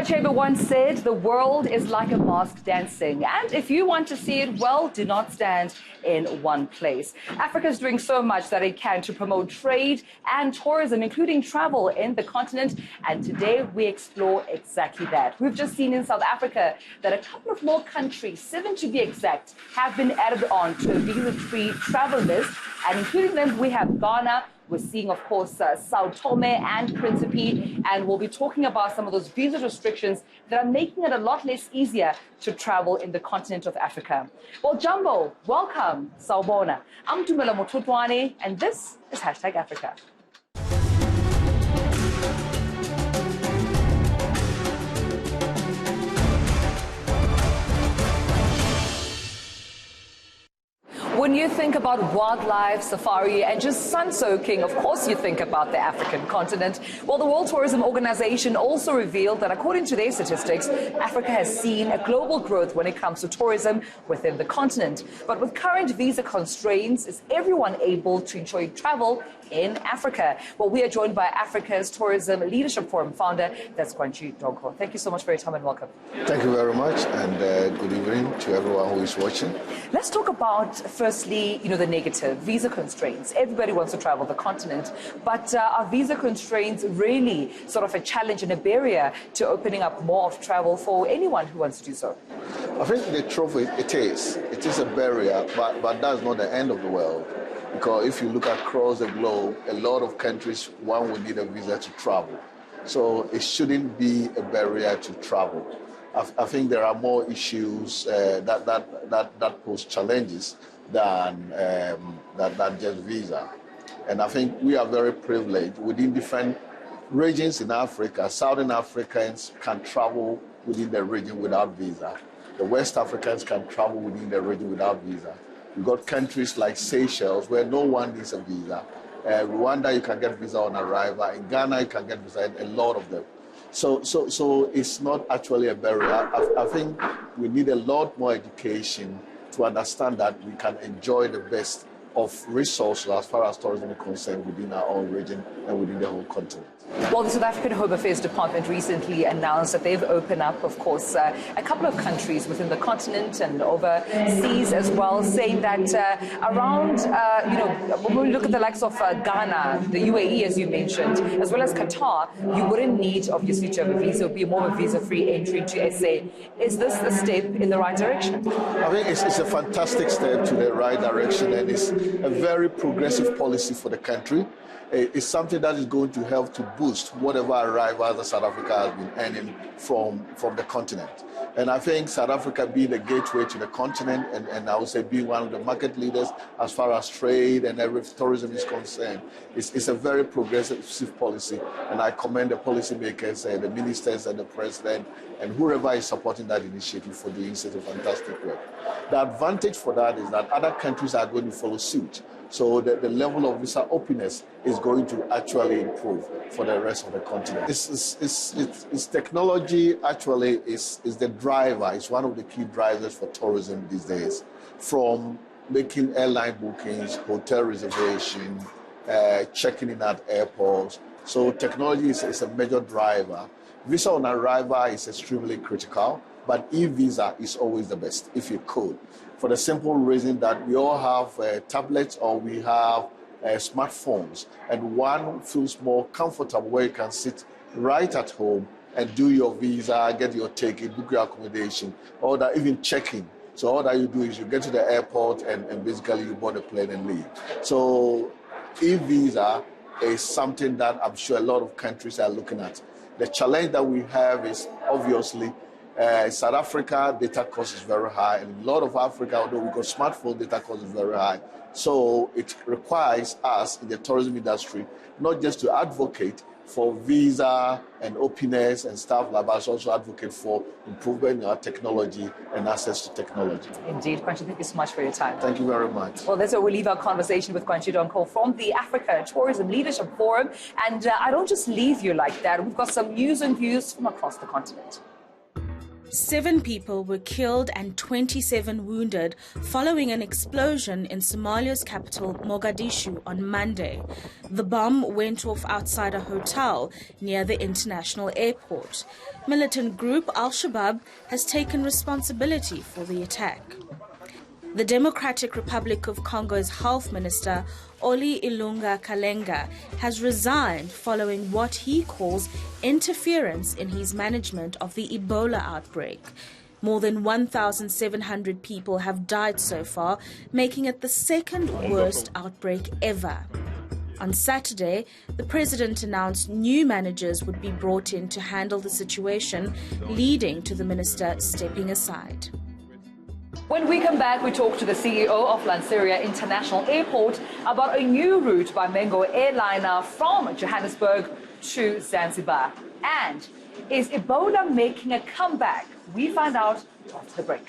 Achebe once said, the world is like a mask dancing, and if you want to see it, well, do not stand in one place. Africa is doing so much that it can to promote trade and tourism, including travel in the continent, and today we explore exactly that. We've just seen in South Africa that a couple of more countries, 7 to be exact, have been added on to a visa-free travel list, and including them we have Ghana. We're seeing, of course, Sao Tome and Principe, and we'll be talking about some of those visa restrictions that are making it a lot less easier to travel in the continent of Africa. Well, Jumbo, welcome, Sawubona. I'm Dumela Motutwane, and this is #Africa. When you think about wildlife, safari, and just sun-soaking, of course you think about the African continent. Well, the World Tourism Organization also revealed that according to their statistics, Africa has seen a global growth when it comes to tourism within the continent. But with current visa constraints, is everyone able to enjoy travel in Africa? Well, we are joined by Africa's Tourism Leadership Forum founder, that's Kwantji Donkor. Thank you so much for your time and welcome. Thank you very much, and good evening to everyone who is watching. Let's talk about, firstly, the negative, visa constraints. Everybody wants to travel the continent, but are visa constraints really sort of a challenge and a barrier to opening up more of travel for anyone who wants to do so? I think the truth is, it is a barrier, but that's not the end of the world. Because if you look across the globe, a lot of countries, one would need a visa to travel. So it shouldn't be a barrier to travel. I think there are more issues that pose challenges than just visa. And I think we are very privileged within different regions in Africa. Southern Africans can travel within the region without visa. The West Africans can travel within the region without visa. You've got countries like Seychelles where no one needs a visa. Rwanda, you can get visa on arrival. In Ghana, you can get visa, a lot of them. So it's not actually a barrier. I think we need a lot more education to understand that we can enjoy the best of resources as far as tourism is concerned within our own region and within the whole continent. Well, the South African Home Affairs Department recently announced that they've opened up, of course, a couple of countries within the continent and overseas as well, saying that around, when we look at the likes of Ghana, the UAE, as you mentioned, as well as Qatar, you wouldn't need, obviously, to have a visa. It would be more of a visa-free entry to SA. Is this a step in the right direction? I think it's a fantastic step to the right direction, and it's a very progressive policy for the country. It's something that is going to help to boost whatever arrivals that South Africa has been earning from the continent. And I think South Africa being the gateway to the continent, and I would say being one of the market leaders as far as trade and tourism is concerned, it's a very progressive policy. And I commend the policymakers, the ministers and the president, and whoever is supporting that initiative for doing such a fantastic work. The advantage for that is that other countries are going to follow suit. So the level of visa openness is going to actually improve for the rest of the continent. It's technology actually is the driver. It's one of the key drivers for tourism these days. From making airline bookings, hotel reservation, checking in at airports. So technology is a major driver. Visa on arrival is extremely critical, but e-visa is always the best, if you could. For the simple reason that we all have tablets or we have smartphones, and one feels more comfortable where you can sit right at home and do your visa, get your ticket, book your accommodation, or that even check-in. So all that you do is you get to the airport and basically you board a plane and leave. So e-visa is something that I'm sure a lot of countries are looking at. The challenge that we have is obviously South Africa data cost is very high, and a lot of Africa, although we got smartphone, data cost is very high. So it requires us in the tourism industry not just to advocate for visa and openness and stuff like that, but also advocate for improvement in our technology and access to technology. Indeed, Kwantji, thank you so much for your time. Thank you very much. Well, that's where we leave our conversation with Kwantji Donkor from the Africa Tourism Leadership Forum. And I don't just leave you like that. We've got some news and views from across the continent. 7 people were killed and 27 wounded following an explosion in Somalia's capital, Mogadishu, on Monday. The bomb went off outside a hotel near the international airport. Militant group Al-Shabaab has taken responsibility for the attack. The Democratic Republic of Congo's Health Minister, Oli Ilunga Kalenga, has resigned following what he calls interference in his management of the Ebola outbreak. More than 1,700 people have died so far, making it the second worst outbreak ever. On Saturday, the president announced new managers would be brought in to handle the situation, leading to the minister stepping aside. When we come back, we talk to the CEO of Lanseria International Airport about a new route by Mango airliner from Johannesburg to Zanzibar. And is Ebola making a comeback? We find out after the break.